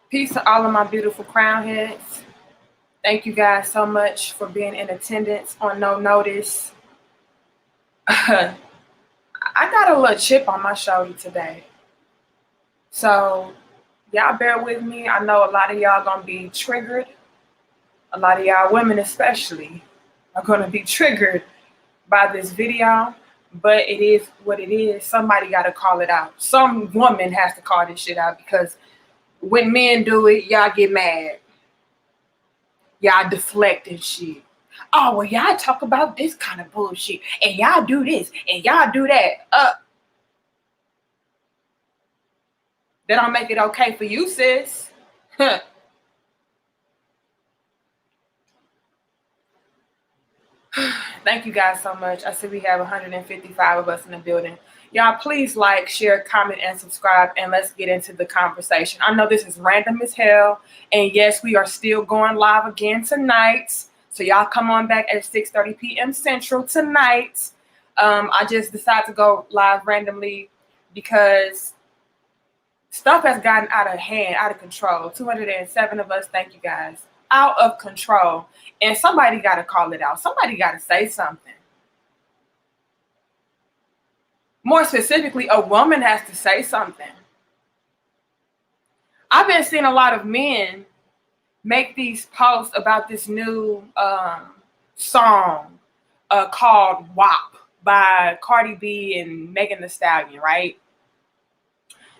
Peace to all of my beautiful crown heads. Thank you guys so much for being in attendance on No Notice. I got a little chip on my shoulder today. So y'all bear with me. I know a lot of y'all gonna be triggered. A lot of y'all women especially are gonna be triggered by this video. But it is what it is. Somebody gotta call it out. Some woman has to call this shit out, because when men do it, y'all get mad. Y'all deflect and shit. Oh, well, y'all talk about this kind of bullshit, and y'all do this, and y'all do that. That don't make it okay for you, sis. Thank you guys so much. I see we have 155 of us in the building. Y'all, please like, share, comment, and subscribe, and let's get into the conversation. I know this is random as hell, and yes, we are still going live again tonight. So y'all come on back at 6:30 p.m. Central tonight. I just decided to go live randomly because stuff has gotten out of hand, out of control. 207 of us, thank you guys. Out of control. And somebody got to call it out. Somebody got to say something. More specifically, a woman has to say something. I've been seeing a lot of men make these posts about this new song called WAP by Cardi B and Megan Thee Stallion, right?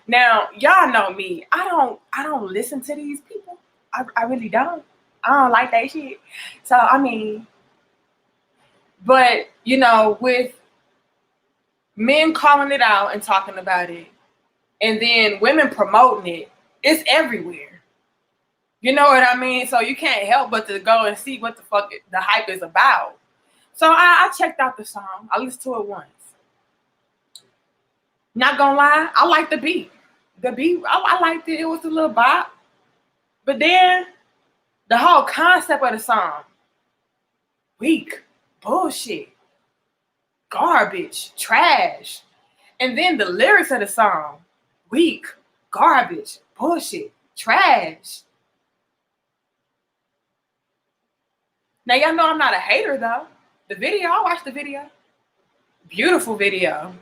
Now, y'all know me. I don't listen to these people. I really don't. I don't like that shit. So, I mean, but, you know, with men calling it out and talking about it, and then women promoting it, it's everywhere. You know what I mean? So you can't help but to go and see what the fuck the hype is about. So I checked out the song. I listened to it once. Not gonna lie, I liked the beat. The beat, I liked it. It was a little bop. But then the whole concept of the song, weak, bullshit, garbage, trash. And then the lyrics of the song, weak, garbage, bullshit, trash. Now, y'all know I'm not a hater, though. The video, I watched the video. Beautiful video.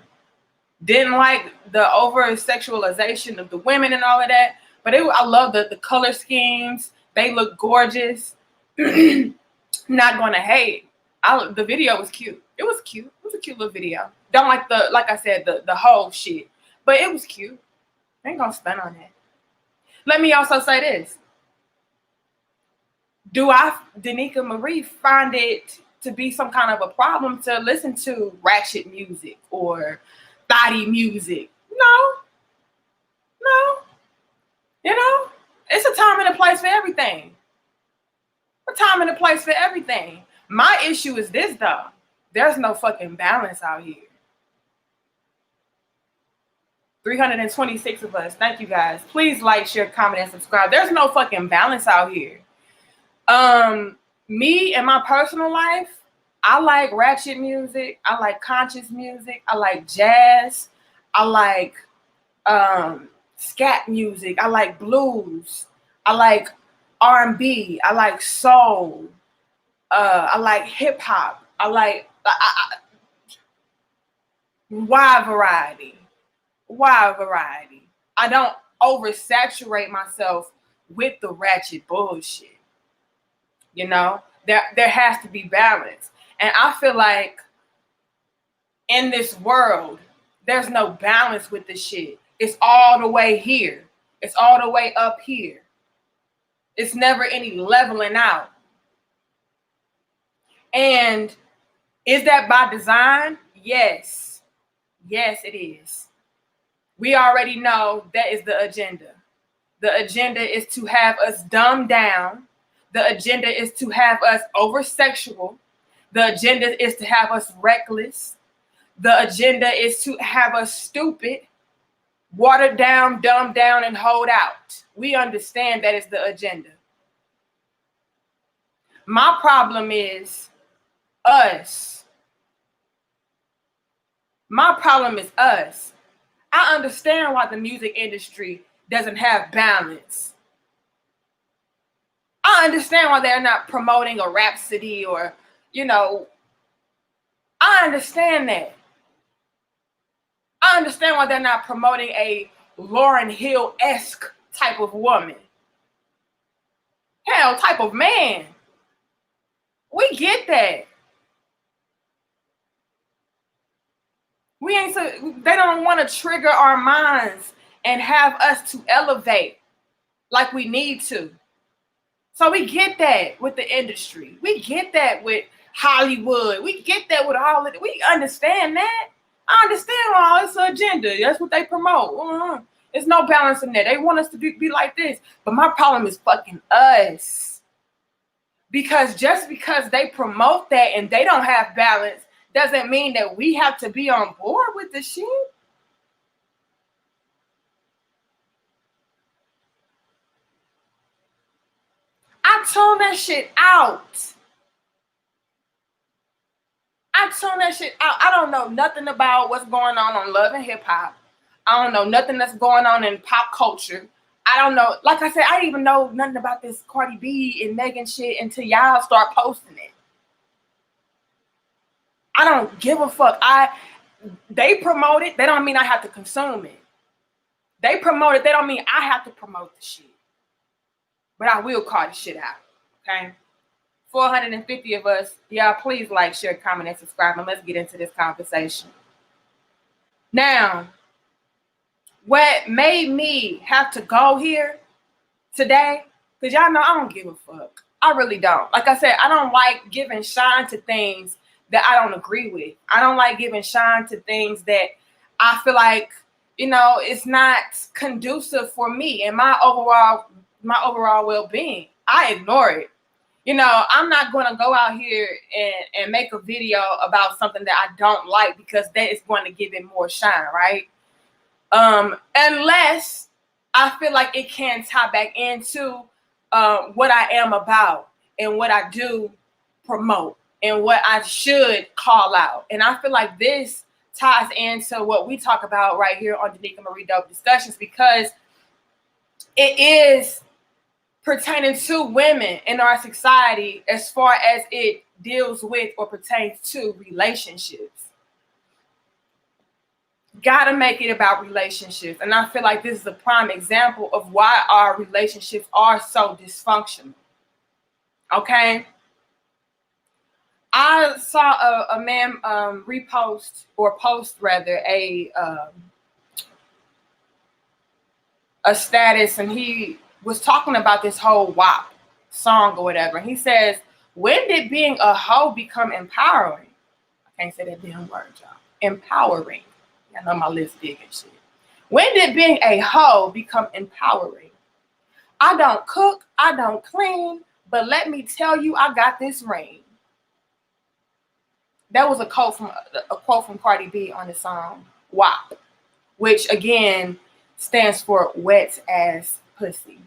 Didn't like the over-sexualization of the women and all of that. But I love the color schemes. They look gorgeous. Not going to hate. The video was cute. It was cute. It was a cute little video. Don't like like I said, the whole shit. But it was cute. I ain't going to spend on that. Let me also say this. Do I, Danica Marie, find it to be some kind of a problem to listen to ratchet music or thotty music? No. You know, it's a time and a place for everything. A time and a place for everything. My issue is this, though. There's no fucking balance out here. 326 of us. Thank you guys. Please like, share, comment, and subscribe. There's no fucking balance out here. Me and my personal life, I like ratchet music. I like conscious music. I like jazz. I like scat music. I like blues. I like R&B. I like soul. I like hip hop. I like wide variety. I don't oversaturate myself with the ratchet bullshit. You know, there has to be balance. And I feel like in this world, there's no balance with this shit. It's all the way here. It's all the way up here. It's never any leveling out. And is that by design? Yes. Yes, it is. We already know that is the agenda. The agenda is to have us dumbed down. The agenda is to have us over-sexual. The agenda is to have us reckless. The agenda is to have us stupid, watered down, dumbed down, and hold out. We understand that is the agenda. My problem is us. My problem is us. I understand why the music industry doesn't have balance. I understand why they're not promoting a Rhapsody or, I understand that. I understand why they're not promoting a Lauryn Hill-esque type of woman. Hell, type of man. We get that. They don't want to trigger our minds and have us to elevate like we need to. So we get that with the industry. We get that with Hollywood. We get that with all of it. We understand that. I understand all it's an agenda. That's what they promote. There's no balance in that. They want us to be like this. But my problem is fucking us. Because just because they promote that and they don't have balance doesn't mean that we have to be on board with the shit. I tune that shit out. I don't know nothing about what's going on Love and Hip Hop. I don't know nothing that's going on in pop culture. I don't know. Like I said, I didn't even know nothing about this Cardi B and Megan shit until y'all start posting it. I don't give a fuck. They promote it. They don't mean I have to consume it. They promote it. They don't mean I have to promote the shit. But I will call the shit out. Okay? 450 of us. Y'all please like, share, comment, and subscribe. And let's get into this conversation. Now, what made me have to go here today, because y'all know I don't give a fuck. I really don't. Like I said, I don't like giving shine to things that I don't agree with. I don't like giving shine to things that I feel like, it's not conducive for me and my overall well-being. I ignore it. I'm not going to go out here and make a video about something that I don't like because that is going to give it more shine, right? Unless I feel like it can tie back into what I am about and what I do promote and what I should call out. And I feel like this ties into what we talk about right here on Danica Marie Dope Discussions, because it is pertaining to women in our society as far as it deals with or pertains to relationships. Gotta make it about relationships. And I feel like this is a prime example of why our relationships are so dysfunctional. Okay? I saw a man post a status, and he was talking about this whole WAP song or whatever. He says, when did being a hoe become empowering? I can't say that damn word, y'all. Empowering. I know my list big and shit. When did being a hoe become empowering? I don't cook, I don't clean, but let me tell you, I got this ring. That was a quote from Cardi B on the song WAP, which again stands for wet ass pussy.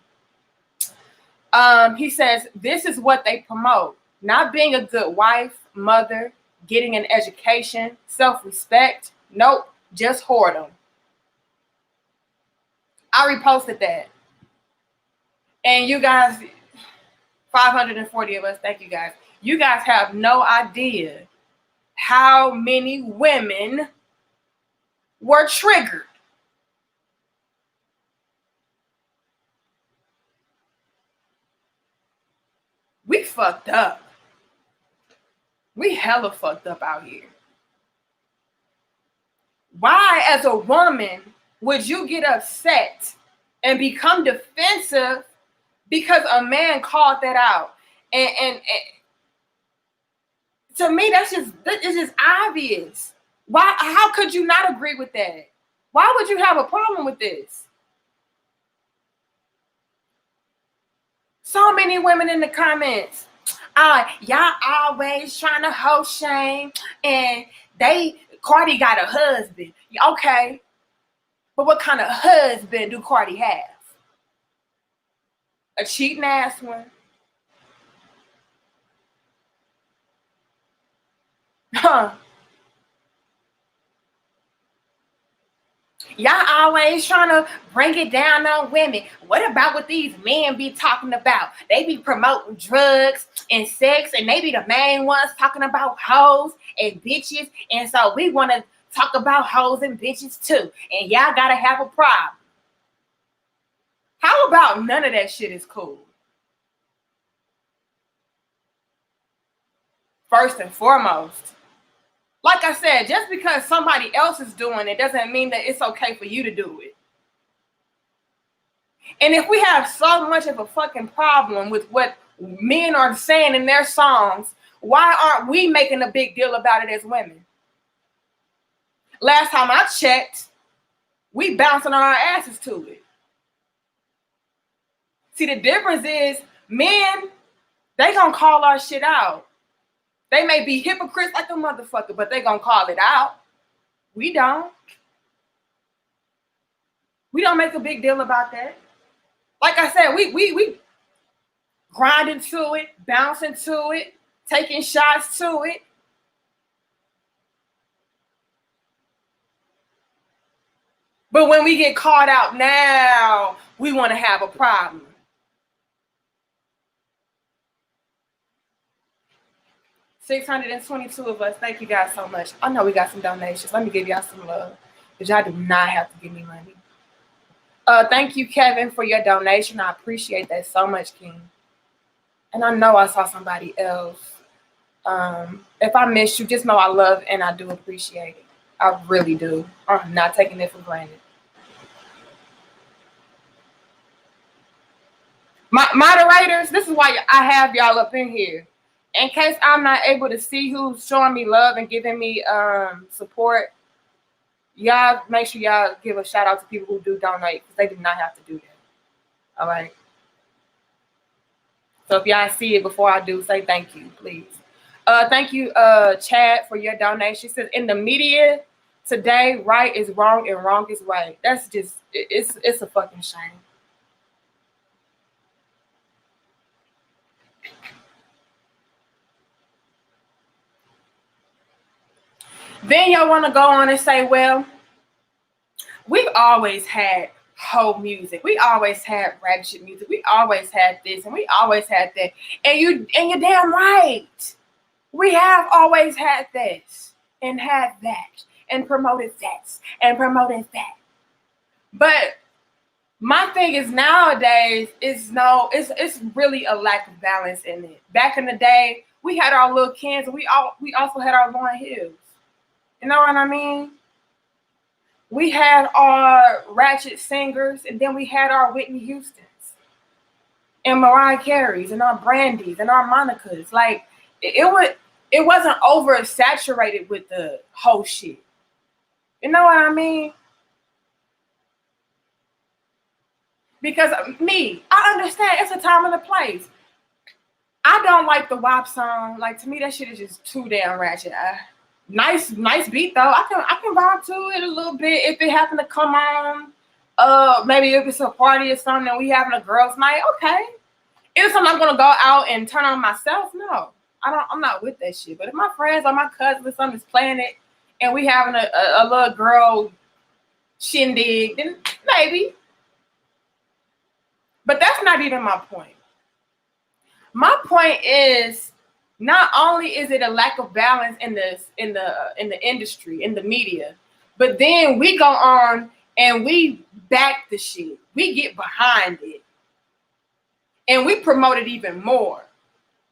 He says, this is what they promote. Not being a good wife, mother, getting an education, self-respect. Nope, just whoredom. I reposted that. And you guys, 540 of us, thank you guys. You guys have no idea how many women were triggered. We fucked up. We hella fucked up out here. Why, as a woman, would you get upset and become defensive because a man called that out? And to me, it's just obvious. Why? How could you not agree with that? Why would you have a problem with this? So many women in the comments. Y'all always trying to hoe shame, and Cardi got a husband. Okay, but what kind of husband do Cardi have? A cheating ass one? Huh. Y'all always trying to bring it down on women. What about what these men be talking about? They be promoting drugs and sex, and they be the main ones talking about hoes and bitches. And so we want to talk about hoes and bitches too. And y'all gotta have a problem. How about none of that shit is cool? First and foremost. Like I said, just because somebody else is doing it doesn't mean that it's okay for you to do it. And if we have so much of a fucking problem with what men are saying in their songs, why aren't we making a big deal about it as women? Last time I checked, we bouncing our asses to it. See, the difference is men, they gonna call our shit out. They may be hypocrites like a motherfucker, but they gonna call it out. We don't. We don't make a big deal about that. Like I said, we grinding to it, bouncing to it, taking shots to it. But when we get caught out now, we want to have a problem. $622 of us. Thank you guys so much. I know we got some donations. Let me give y'all some love, because y'all do not have to give me money. Thank you, Kevin, for your donation. I appreciate that so much, King. And I know I saw somebody else. If I missed you, just know I love and I do appreciate it. I really do. I'm not taking it for granted. My moderators, this is why I have y'all up in here. In case I'm not able to see who's showing me love and giving me support, y'all make sure y'all give a shout out to people who do donate, because they do not have to do that. All right. So if y'all see it before I do, say thank you, please. Thank you, Chad, for your donation. It says, in the media today, right is wrong and wrong is right. That's just, it's a fucking shame. Then y'all want to go on and say, well, we've always had hoe music. We always had ratchet music. We always had this and we always had that. And you're damn right. We have always had this and had that and promoted that and promoted that. But my thing is nowadays it's really a lack of balance in it. Back in the day, we had our little cans and we also had our Lauryn Hills. You know what I mean? We had our ratchet singers, and then we had our Whitney Houstons and Mariah Careys and our Brandys and our Monicas. Like it wasn't oversaturated with the whole shit. You know what I mean? Because I understand it's a time and a place. I don't like the WAP song. Like, to me, that shit is just too damn ratchet. Nice beat though. I can vibe to it a little bit if it happened to come on. Maybe if it's a party or something and we having a girls' night, okay. If something I'm gonna go out and turn on myself, no. I'm not with that shit. But if my friends or my cousins or something is playing it and we having a little girl shindig, then maybe. But that's not even my point. My point is, not only is it a lack of balance in the industry, in the media, but then we go on and we back the shit. We get behind it. And we promote it even more.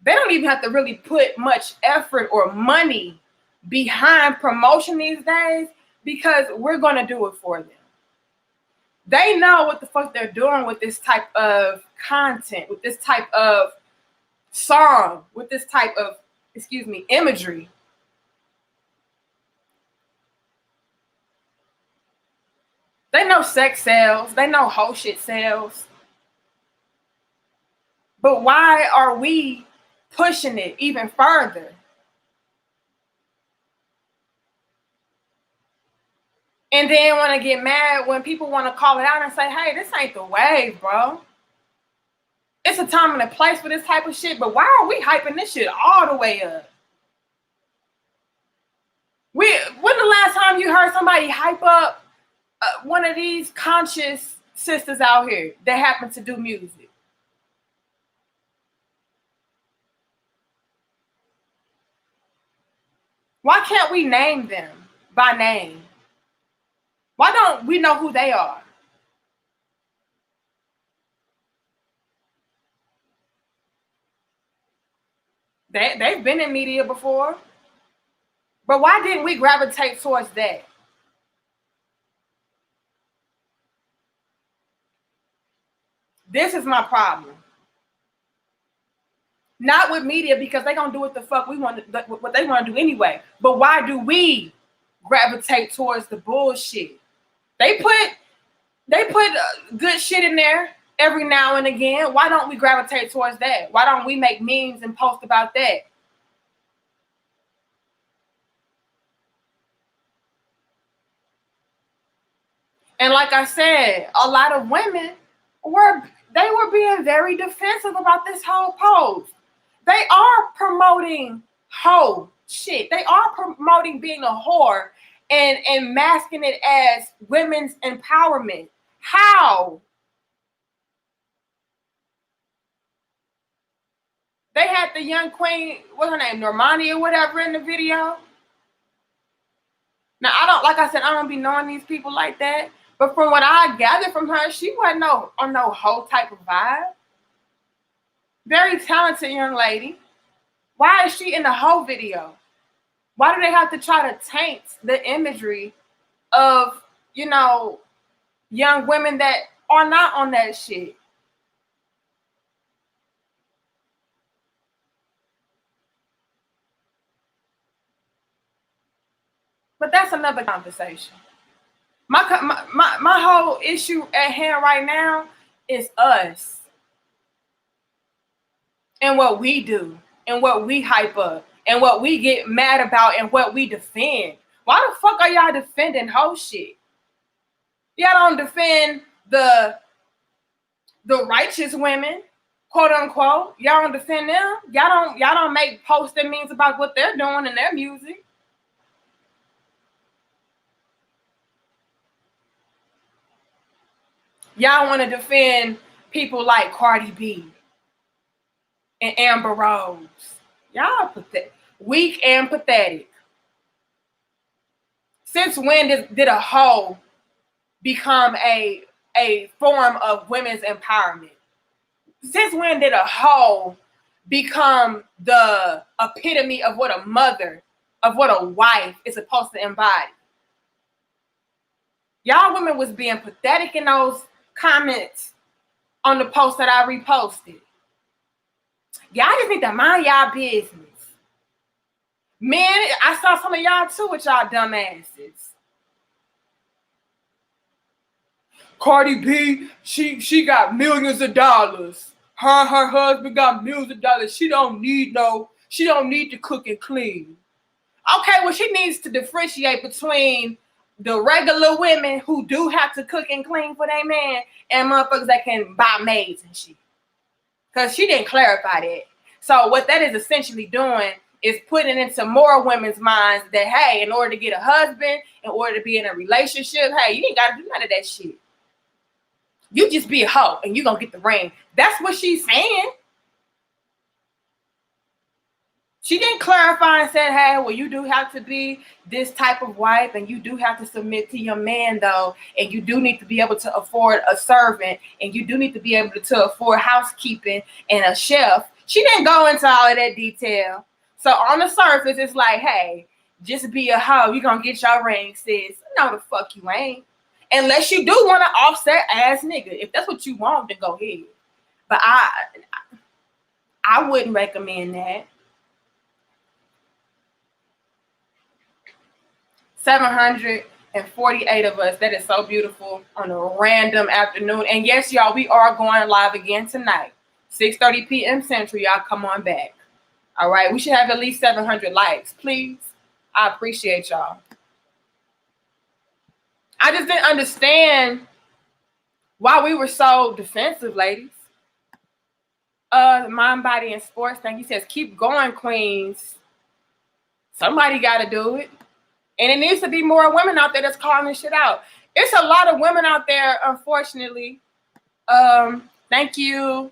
They don't even have to really put much effort or money behind promotion these days, because we're going to do it for them. They know what the fuck they're doing with this type of content, with this type of song, with this type of, imagery. They know sex sells. They know whole shit sells. But why are we pushing it even further? And then want to get mad when people want to call it out and say, hey, this ain't the wave, bro. It's a time and a place for this type of shit, but why are we hyping this shit all the way up? When the last time you heard somebody hype up one of these conscious sisters out here that happen to do music. Why can't we name them by name? Why don't we know who they are? They've been in media before. But why didn't we gravitate towards that? This is my problem. Not with media, because they're going to do what the fuck we want, what they want to do anyway. But why do we gravitate towards the bullshit? They put good shit in there every now and again. Why don't we gravitate towards that? Why don't we make memes and post about that? And like I said, a lot of women were being very defensive about this whole post. They are promoting hoe shit. They are promoting being a whore and masking it as women's empowerment. How? They had the young queen, what's her name, Normani or whatever, in the video. Now, I don't be knowing these people like that. But from what I gathered from her, she wasn't on no hoe type of vibe. Very talented young lady. Why is she in the hoe video? Why do they have to try to taint the imagery of, young women that are not on that shit? But that's another conversation. My whole issue at hand right now is us and what we do and what we hype up and what we get mad about and what we defend. Why the fuck are y'all defending hoe shit? Y'all don't defend the righteous women, quote unquote. Y'all don't defend them. Y'all don't make posts that means about what they're doing in their music. Y'all want to defend people like Cardi B and Amber Rose. Y'all pathetic. Weak and pathetic. Since when did a hoe become a form of women's empowerment? Since when did a hoe become the epitome of what a mother, of what a wife is supposed to embody? Y'all women was being pathetic in those comments on the post that I reposted. Y'all just need to mind y'all business. Men, I saw some of y'all too with y'all dumb asses. Cardi B, she got millions of dollars. Her husband got millions of dollars. She don't need to cook and clean. Okay, well, she needs to differentiate between the regular women who do have to cook and clean for their man and motherfuckers that can buy maids and shit. Because she didn't clarify that. So what that is essentially doing is putting into more women's minds that, hey, in order to get a husband, in order to be in a relationship, hey, you ain't got to do none of that shit. You just be a hoe and you're going to get the ring. That's what she's saying. She didn't clarify and said, hey, well, you do have to be this type of wife and you do have to submit to your man, though. And you do need to be able to afford a servant and you do need to be able to afford housekeeping and a chef. She didn't go into all of that detail. So on the surface, it's like, hey, just be a hoe. You're going to get your ring, sis. No, the fuck you ain't. Unless you do want to offset ass nigga. If that's what you want, then go ahead. But I wouldn't recommend that. 748 of us. That is so beautiful on a random afternoon. And yes, y'all, we are going live again tonight. 6:30 p.m. Central. Y'all come on back. All right. We should have at least 700 likes, please. I appreciate y'all. I just didn't understand why we were so defensive, ladies. Mind, Body, and Sports thing. He says, keep going, queens. Somebody got to do it. And it needs to be more women out there that's calling this shit out. It's a lot of women out there, unfortunately. Thank you,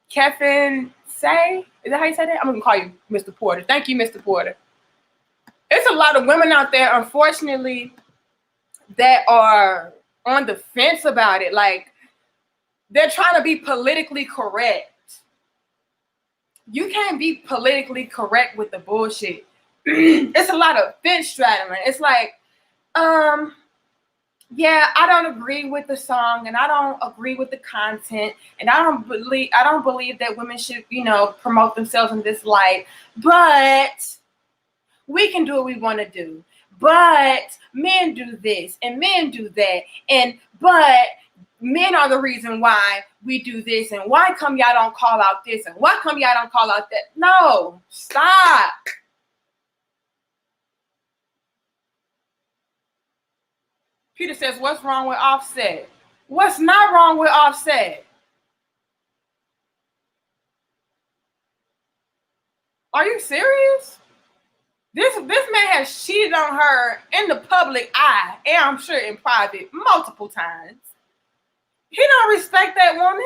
Kevin Say. Is that how you say that? I'm gonna call you Mr. Porter. Thank you, Mr. Porter. It's a lot of women out there, unfortunately, that are on the fence about it. Like, they're trying to be politically correct. You can't be politically correct with the bullshit. It's a lot of fence straddling. It's like, yeah, I don't agree with the song, and I don't agree with the content, and I don't believe that women should, promote themselves in this light. But we can do what we want to do. But men do this and men do that, but men are the reason why we do this, and why come y'all don't call out this, and why come y'all don't call out that? No, stop. Peter says, what's wrong with Offset? What's not wrong with Offset? Are you serious? This man has cheated on her in the public eye, and I'm sure in private, multiple times. He don't respect that woman.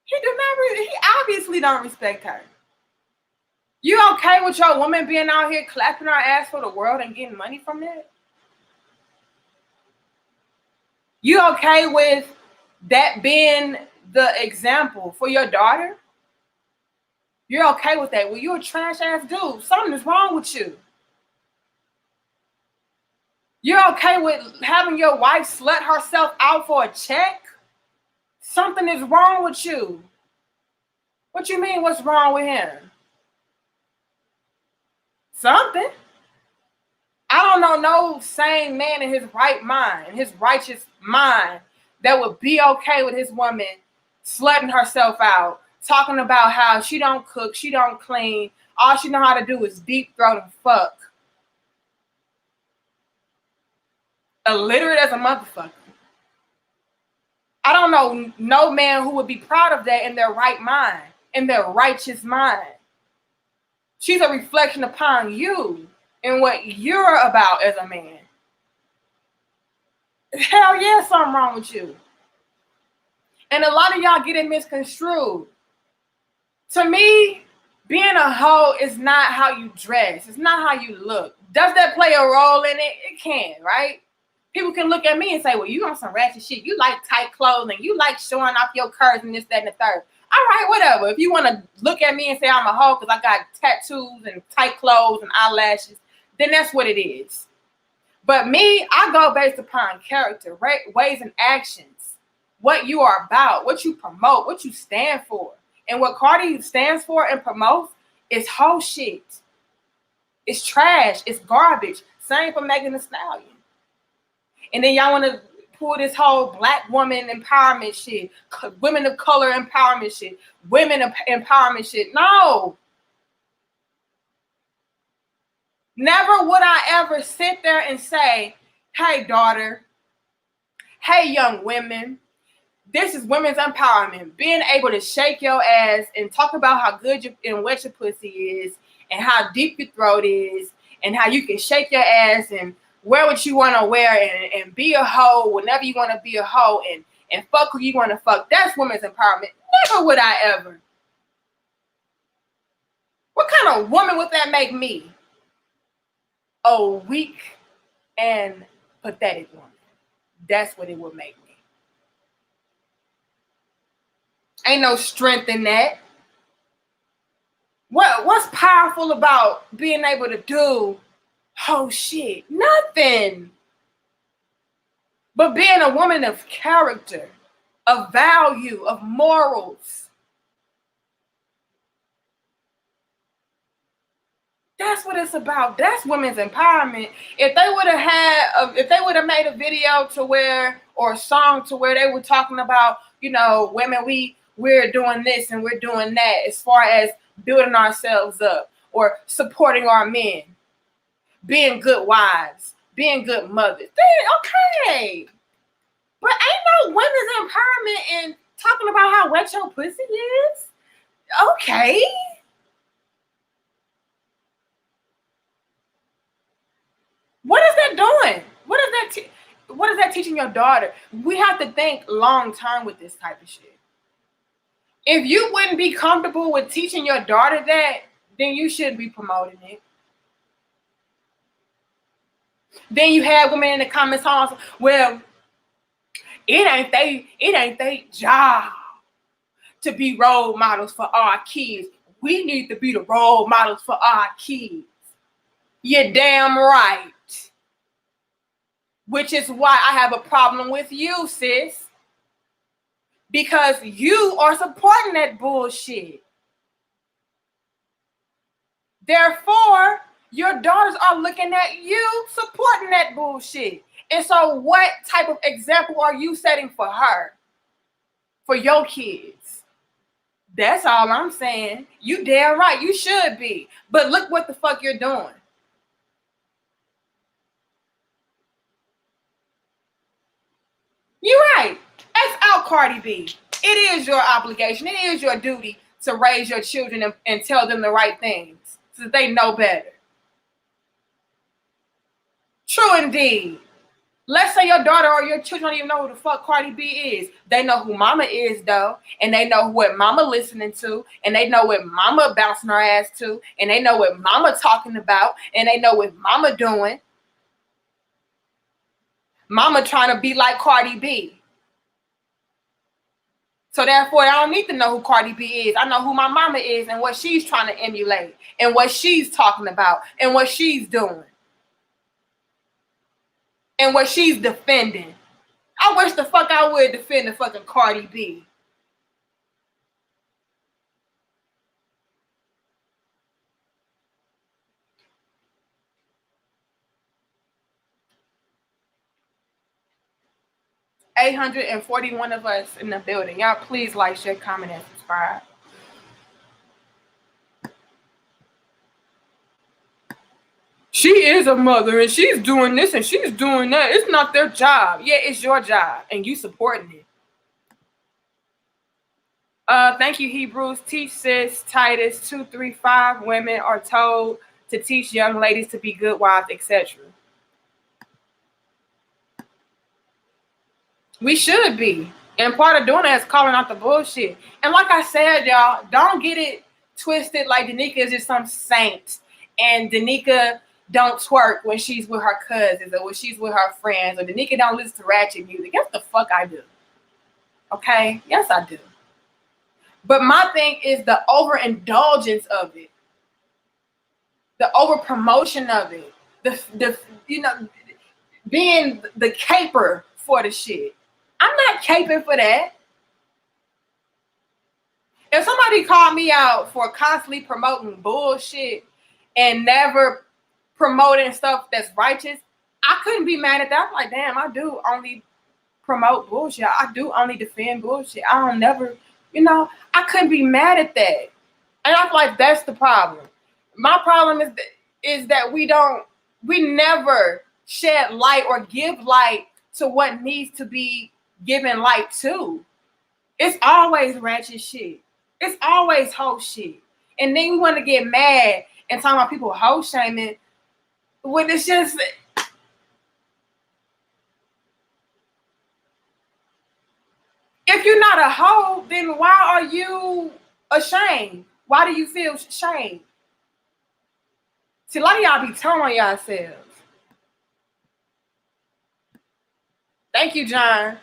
He obviously don't respect her. You okay with your woman being out here clapping her ass for the world and getting money from it? You okay with that being the example for your daughter? You're okay with that? Well, you're a trash ass dude. Something is wrong with you. You're okay with having your wife slut herself out for a check? Something is wrong with you. What you mean, what's wrong with him? Something. I don't know no sane man in his right mind, his righteous mind, that would be okay with his woman slutting herself out, talking about how she don't cook, she don't clean, all she know how to do is deep throat and fuck. Illiterate as a motherfucker. I don't know no man who would be proud of that in their right mind, in their righteous mind. She's a reflection upon you and what you're about as a man. Hell yeah, something wrong with you. And a lot of y'all get it misconstrued. To me, being a hoe is not how you dress. It's not how you look. Does that play a role in it? It can, right? People can look at me and say, well, you on some ratchet shit. You like tight clothing. You like showing off your curves and this, that, and the third. All right, whatever. If you want to look at me and say I'm a hoe because I got tattoos and tight clothes and eyelashes, then that's what it is. But me, I go based upon character, ways and actions, what you are about, what you promote, what you stand for. And what Cardi stands for and promotes is whole shit. It's trash. It's garbage. Same for Megan Thee Stallion. And then y'all want to pull this whole black woman empowerment shit, women of color empowerment shit, women empowerment shit. No. Never would I ever sit there and say, hey, daughter, hey, young women, this is women's empowerment. Being able to shake your ass and talk about how good and wet your pussy is and how deep your throat is and how you can shake your ass and wear what you want to wear and be a hoe whenever you want to be a hoe and fuck who you want to fuck. That's women's empowerment. Never would I ever. What kind of woman would that make me? A weak and pathetic woman. That's what it would make me. Ain't no strength in that. What's powerful about being able to do whole shit? Nothing. But being a woman of character, of value, of morals. That's what it's about. That's women's empowerment. If they would have made a video to where, or a song to where they were talking about, women, we're doing this and we're doing that as far as building ourselves up or supporting our men, being good wives, being good mothers, then okay. But ain't no women's empowerment in talking about how wet your pussy is. Okay. what is that teaching your daughter? We have to think long term with this type of shit. If you wouldn't be comfortable with teaching your daughter that, then you shouldn't be promoting it. Then you have women in the comments on, well, it ain't they job to be role models for our kids. We need to be the role models for our kids. You're damn right. Which is why I have a problem with you, sis. Because you are supporting that bullshit. Therefore, your daughters are looking at you supporting that bullshit. And so what type of example are you setting for her? For your kids? That's all I'm saying. You damn right, you should be. But look what the fuck you're doing. You're right. That's out, Cardi B. It is your obligation. It is your duty to raise your children and tell them the right things so that they know better. True indeed. Let's say your daughter or your children don't even know who the fuck Cardi B is. They know who mama is, though. And they know what mama listening to. And they know what mama bouncing her ass to. And they know what mama talking about. And they know what mama doing. Mama trying to be like Cardi B. So therefore, I don't need to know who Cardi B is. I know who my mama is and what she's trying to emulate. And what she's talking about. And what she's doing. And what she's defending. I wish the fuck I would defend the fucking Cardi B. $841 of us in the building. Y'all please like, share, comment, and subscribe. She is a mother and she's doing this and she's doing that. It's not their job. Yeah, it's your job and you supporting it. Thank you, Hebrews. Teach, sis. Titus 2:3-5. Women are told to teach young ladies to be good wives, etc. We should be. And part of doing that is calling out the bullshit. And like I said, y'all, don't get it twisted like Danica is just some saint. And Danica don't twerk when she's with her cousins or when she's with her friends. Or Danica don't listen to ratchet music. Yes, the fuck I do. Okay? Yes, I do. But my thing is the overindulgence of it. The overpromotion of it. The being the caper for the shit. I'm not caping for that. If somebody called me out for constantly promoting bullshit and never promoting stuff that's righteous, I couldn't be mad at that. I'm like, damn, I do only promote bullshit. I do only defend bullshit. I don't never, I couldn't be mad at that. And I feel like that's the problem. My problem is that we never shed light or give light to what needs to be given light to. It's always ratchet shit. It's always hoe shit. And then you want to get mad and talk about people hoe shaming when it's just... If you're not a hoe, then why are you ashamed? Why do you feel shame? See, a lot of y'all be telling on yourselves. Thank you, John.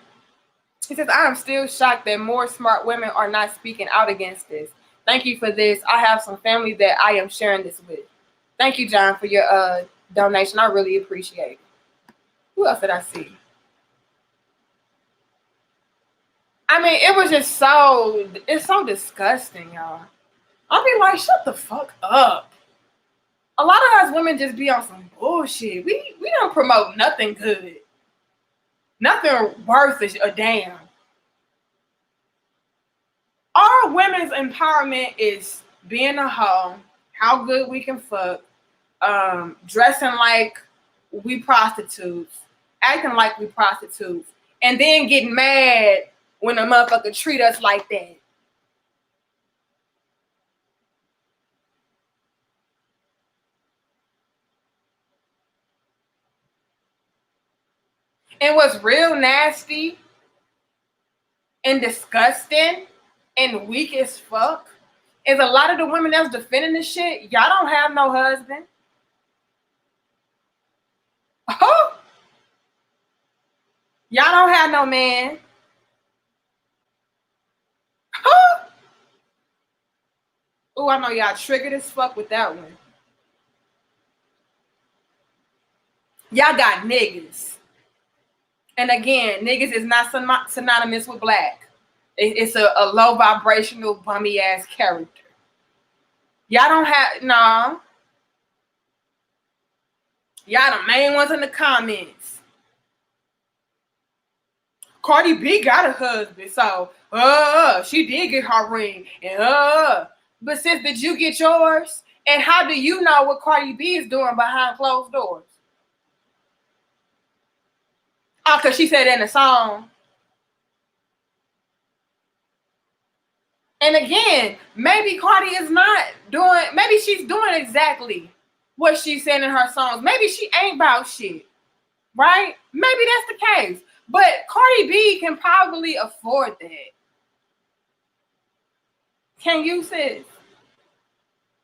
He says, I am still shocked that more smart women are not speaking out against this. Thank you for this. I have some family that I am sharing this with. Thank you, John, for your donation. I really appreciate it. Who else did I see? I mean, it was just it's so disgusting, y'all. I'll be like, shut the fuck up. A lot of us women just be on some bullshit. We don't promote nothing good. Nothing worth a damn. Our women's empowerment is being a hoe, how good we can fuck, dressing like we prostitutes, acting like we prostitutes, and then getting mad when a motherfucker treat us like that. And what's real nasty and disgusting and weak as fuck is a lot of the women that's defending this shit, y'all don't have no husband. Oh, y'all don't have no man. Oh, I know y'all triggered as fuck with that one. Y'all got niggas. And again, niggas is not synonymous with black. It's a low vibrational bummy ass character. Y'all don't have, no. Y'all the main ones in the comments. Cardi B got a husband, so she did get her ring. And but sis, did you get yours? And how do you know what Cardi B is doing behind closed doors? Oh, because she said in the song. And again, maybe Cardi is not doing, maybe she's doing exactly what she's saying in her songs. Maybe she ain't about shit, right? Maybe that's the case. But Cardi B can probably afford that. Can you, sis?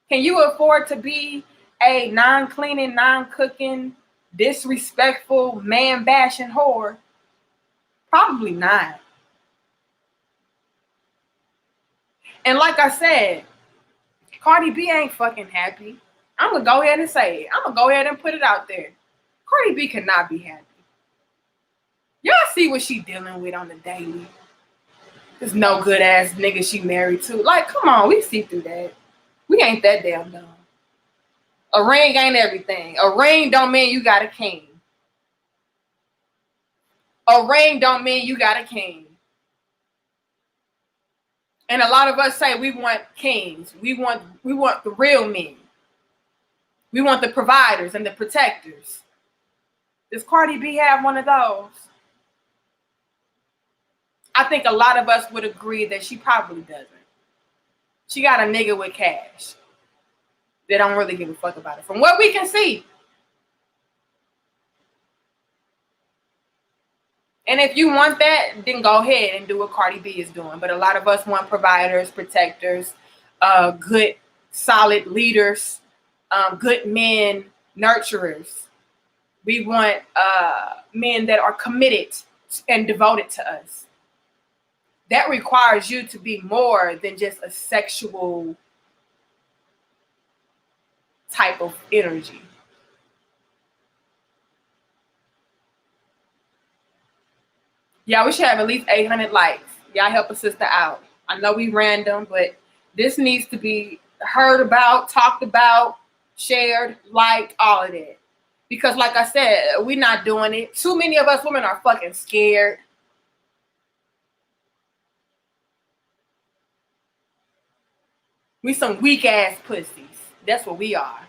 Can you afford to be a non-cleaning, non-cooking, disrespectful, man-bashing whore? Probably not. And like I said, Cardi B ain't fucking happy. I'm going to go ahead and say it. I'm going to go ahead and put it out there. Cardi B cannot be happy. Y'all see what she dealing with on the daily. This no good ass nigga she married to. Like, come on, we see through that. We ain't that damn dumb. A ring ain't everything. A ring don't mean you got a king. A ring don't mean you got a king. And a lot of us say we want kings. We want the real men. We want the providers and the protectors. Does Cardi B have one of those? I think a lot of us would agree that she probably doesn't. She got a nigga with cash. They don't really give a fuck about it. From what we can see. And if you want that, then go ahead and do what Cardi B is doing. But a lot of us want providers, protectors, good, solid leaders, good men, nurturers. We want men that are committed and devoted to us. That requires you to be more than just a sexual type of energy. Yeah, we should have at least 800 likes. Y'all help a sister out. I know we random, but this needs to be heard about, talked about, shared, liked, all of that. Because like I said, we're not doing it. Too many of us women are fucking scared. We some weak ass pussies. That's what we are.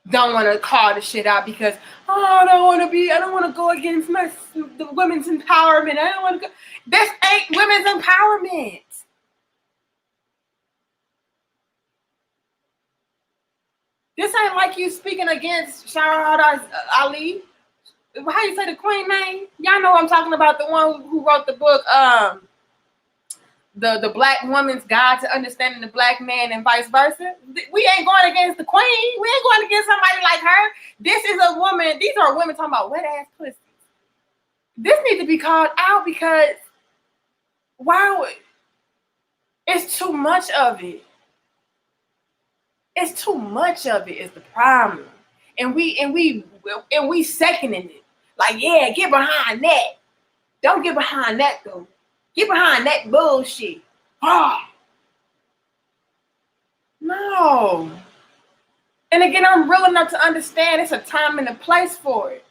Don't want to call the shit out because I don't want to go against the women's empowerment. I don't want to go. This ain't women's empowerment. This ain't like you speaking against Shahada Ali. How you say the queen name? Y'all know I'm talking about, the one who wrote the book, the Black Woman's Guide to Understanding the Black Man and vice versa. We ain't going against the queen. We ain't going against somebody like her. This is a woman. These are women talking about wet ass pussies. This needs to be called out because wow, it's too much of it. It's too much of it is the problem. And we seconding it. Like, yeah, get behind that. Don't get behind that though. Get behind that bullshit. No. And again, I'm real enough to understand it's a time and a place for it.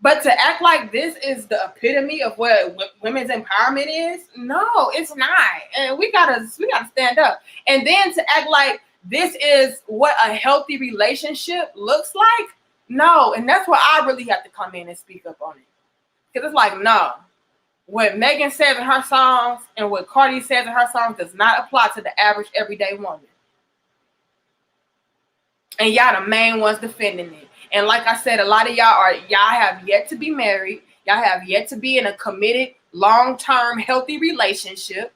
But to act like this is the epitome of what women's empowerment is, no, it's not. And we gotta stand up. And then to act like this is what a healthy relationship looks like, no. And that's where I really have to come in and speak up on it. Because it's like, no. What Megan says in her songs and what Cardi says in her songs does not apply to the average everyday woman. And y'all the main ones defending it. And like I said, a lot of y'all have yet to be married. Y'all have yet to be in a committed, long-term, healthy relationship.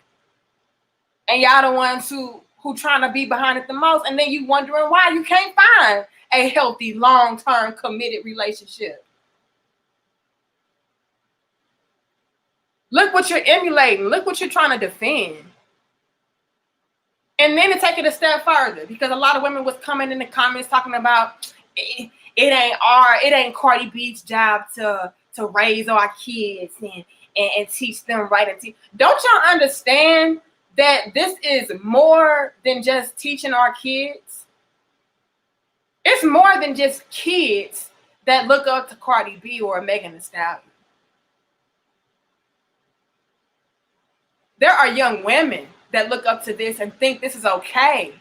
And y'all the ones who trying to be behind it the most. And then you wondering why you can't find a healthy, long-term, committed relationship. Look what you're emulating. Look what you're trying to defend. And then to take it a step further, because a lot of women was coming in the comments talking about it ain't Cardi B's job to raise our kids and teach them right. Don't y'all understand that this is more than just teaching our kids? It's more than just kids that look up to Cardi B or Megan Thee Stallion. There are young women that look up to this and think this is okay.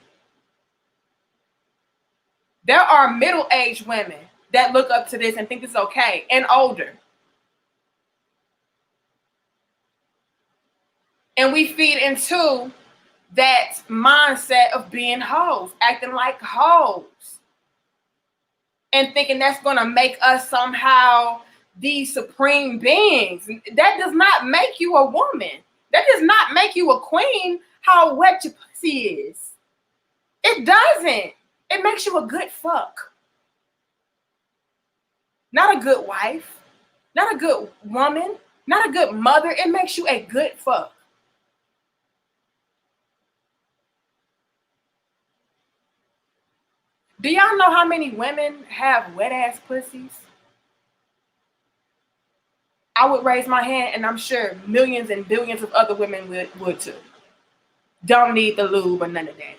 There are middle-aged women that look up to this and think this is okay, and older. And we feed into that mindset of being hoes, acting like hoes, and thinking that's going to make us somehow these supreme beings. That does not make you a woman. That does not make you a queen, how wet your pussy is. It doesn't. It makes you a good fuck. Not a good wife. Not a good woman. Not a good mother. It makes you a good fuck. Do y'all know how many women have wet ass pussies? I would raise my hand, and I'm sure millions and billions of other women would too. Don't need the lube or none of that.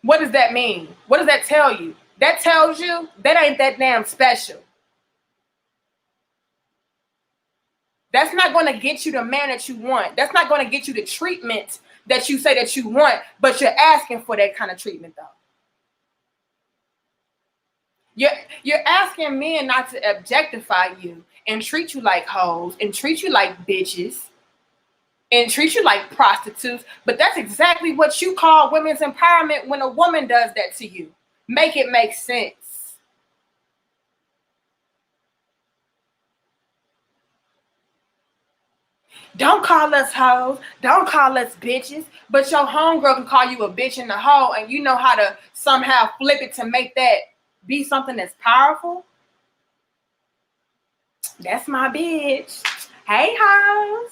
What does that mean? What does that tell you? That tells you that ain't that damn special. That's not going to get you the man that you want. That's not going to get you the treatment that you say that you want, but you're asking for that kind of treatment though. You're asking men not to objectify you and treat you like hoes and treat you like bitches and treat you like prostitutes. But that's exactly what you call women's empowerment when a woman does that to you. Make it make sense. Don't call us hoes. Don't call us bitches. But your homegirl can call you a bitch and a hoe, and you know how to somehow flip it to make that be something that's powerful. That's my bitch. Hey, hoes.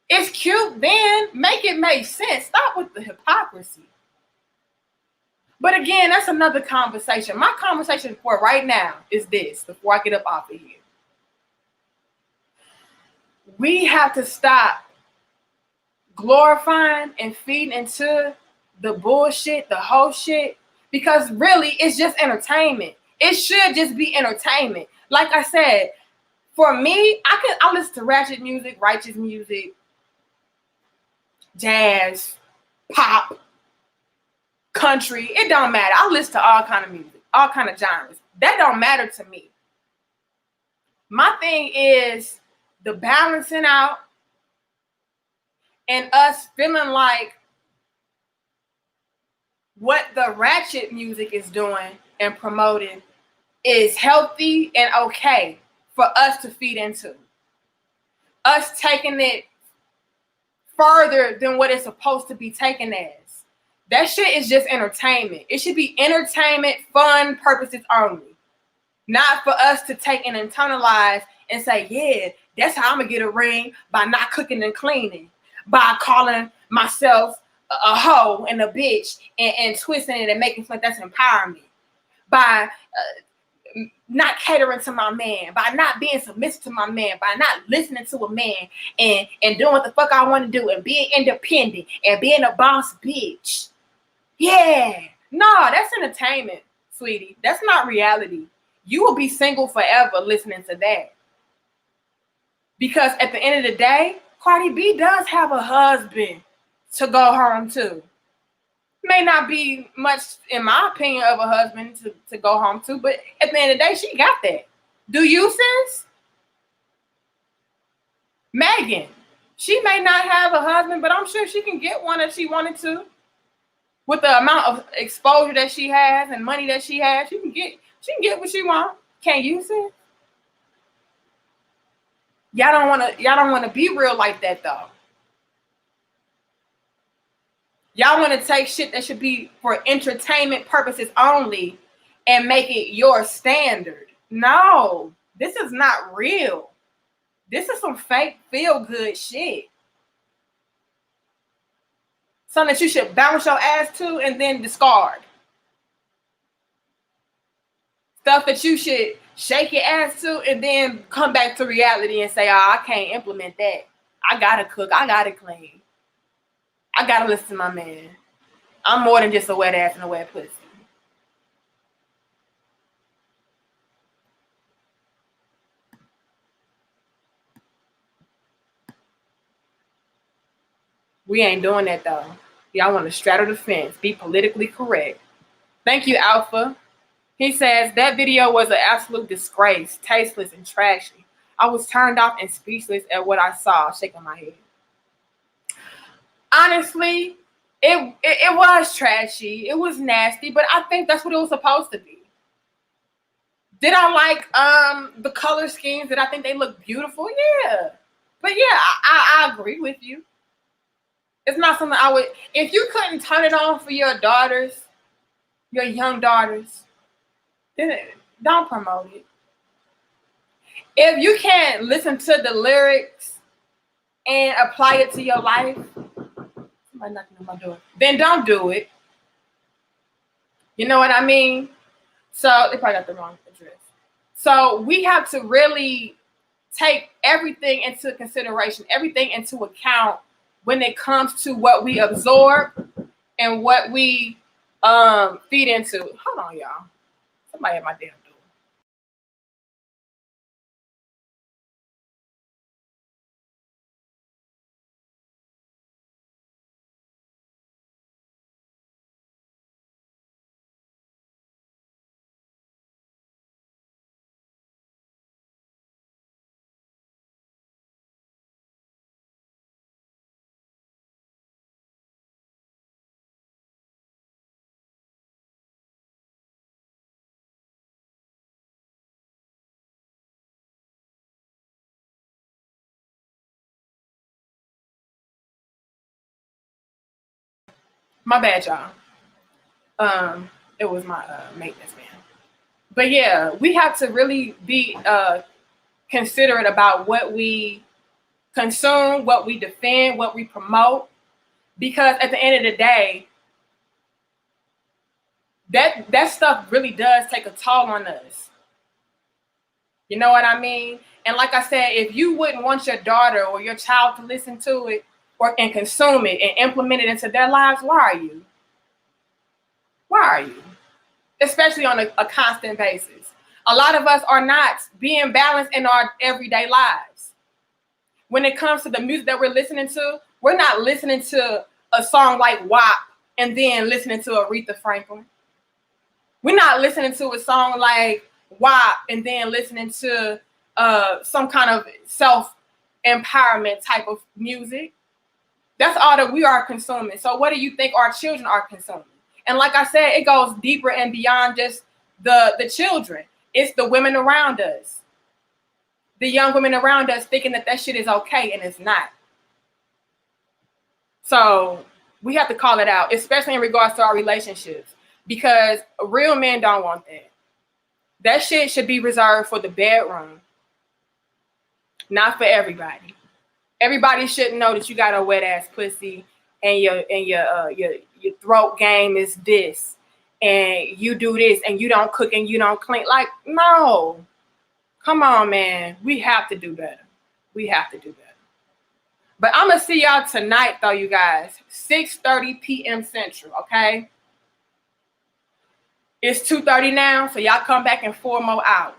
It's cute then. Make it make sense. Stop with the hypocrisy. But again, that's another conversation. My conversation for right now is this, before I get up off of here. We have to stop glorifying and feeding into the bullshit, the whole shit, because really it's just entertainment. It should just be entertainment. Like I said, for me, I listen to ratchet music, righteous music, jazz, pop, country. It don't matter. I listen to all kind of music, all kind of genres. That don't matter to me. My thing is the balancing out and us feeling like what the ratchet music is doing and promoting is healthy and okay for us to feed into. Us taking it further than what it's supposed to be taken as. That shit is just entertainment. It should be entertainment, fun purposes only. Not for us to take and internalize and say, yeah, that's how I'm going to get a ring, by not cooking and cleaning, by calling myself a hoe and a bitch and twisting it and making like that's empowerment, by not catering to my man, by not being submissive to my man, by not listening to a man and doing what the fuck I want to do and being independent and being a boss bitch. Yeah. No, that's entertainment, sweetie. That's not reality. You will be single forever listening to that. Because at the end of the day, Cardi B does have a husband to go home to. May not be much, in my opinion, of a husband to go home to, but at the end of the day, she got that. Do you, sis? Megan, she may not have a husband, but I'm sure she can get one if she wanted to. With the amount of exposure that she has and money that she has, she can get what she wants. Can't use it. Y'all don't wanna be real like that though. Y'all want to take shit that should be for entertainment purposes only and make it your standard. No, this is not real. This is some fake feel-good shit. Something that you should bounce your ass to and then discard. Stuff that you should shake your ass to and then come back to reality and say, oh, I can't implement that. I gotta cook. I gotta clean. I gotta listen to my man. I'm more than just a wet ass and a wet pussy. We ain't doing that though. Y'all want to straddle the fence, be politically correct. Thank you, Alpha. He says, that video was an absolute disgrace, tasteless and trashy. I was turned off and speechless at what I saw, shaking my head. Honestly, it was trashy. It was nasty, but I think that's what it was supposed to be. Did I like the color schemes? Did I think they look beautiful? Yeah. But yeah, I agree with you. It's not something I would, if you couldn't turn it on for your daughters, your young daughters, then don't promote it. If you can't listen to the lyrics and apply it to your life, somebody knocking on my door, then don't do it. You know what I mean? So they probably got the wrong address. So we have to really take everything into consideration, everything into account when it comes to what we absorb and what we feed into. Hold on, y'all. Somebody at my damn door. My bad, y'all. It was my maintenance man. But yeah, we have to really be considerate about what we consume, what we defend, what we promote, because at the end of the day, that stuff really does take a toll on us. You know what I mean? And like I said, if you wouldn't want your daughter or your child to listen to it and consume it and implement it into their lives, why are you? Why are you? Especially on a constant basis. A lot of us are not being balanced in our everyday lives. When it comes to the music that we're listening to, we're not listening to a song like WAP and then listening to Aretha Franklin. We're not listening to a song like WAP and then listening to some kind of self-empowerment type of music. That's all that we are consuming. So what do you think our children are consuming? And like I said, it goes deeper and beyond just the children. It's the women around us. The young women around us thinking that shit is okay, and it's not. So we have to call it out, especially in regards to our relationships, because real men don't want that. That shit should be reserved for the bedroom, not for everybody. Everybody should know that you got a wet ass pussy and your throat game is this, and you do this, and you don't cook and you don't clean. Like, no. Come on, man. We have to do better. We have to do better. But I'm going to see y'all tonight, though, you guys. 6:30 p.m. Central, okay? It's 2:30 now, so y'all come back in 4 more hours,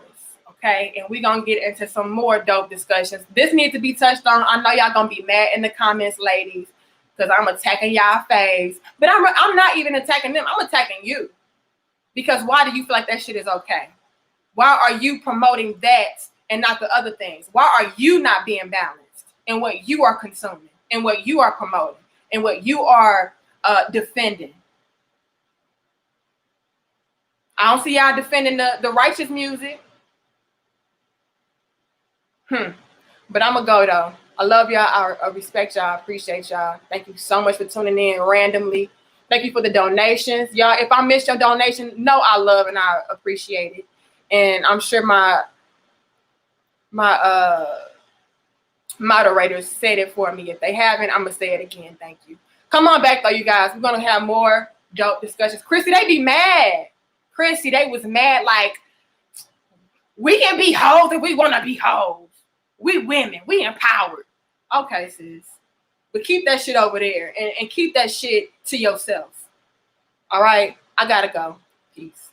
okay? And we're going to get into some more dope discussions. This needs to be touched on. I know y'all going to be mad in the comments, ladies, because I'm attacking y'all faves. But I'm not even attacking them. I'm attacking you. Because why do you feel like that shit is okay? Why are you promoting that and not the other things? Why are you not being balanced in what you are consuming and what you are promoting and what you are defending? I don't see y'all defending the righteous music. But I'm going to go, though. I love y'all. I respect y'all. I appreciate y'all. Thank you so much for tuning in randomly. Thank you for the donations. Y'all, if I missed your donation, know I love and I appreciate it. And I'm sure my moderators said it for me. If they haven't, I'm going to say it again. Thank you. Come on back, though, you guys. We're going to have more dope discussions. Chrissy, they be mad. Chrissy, they was mad like, we can be hoes if we want to be hoes. We women. We empowered. Okay, sis. But keep that shit over there and keep that shit to yourself. All right? I got to go. Peace.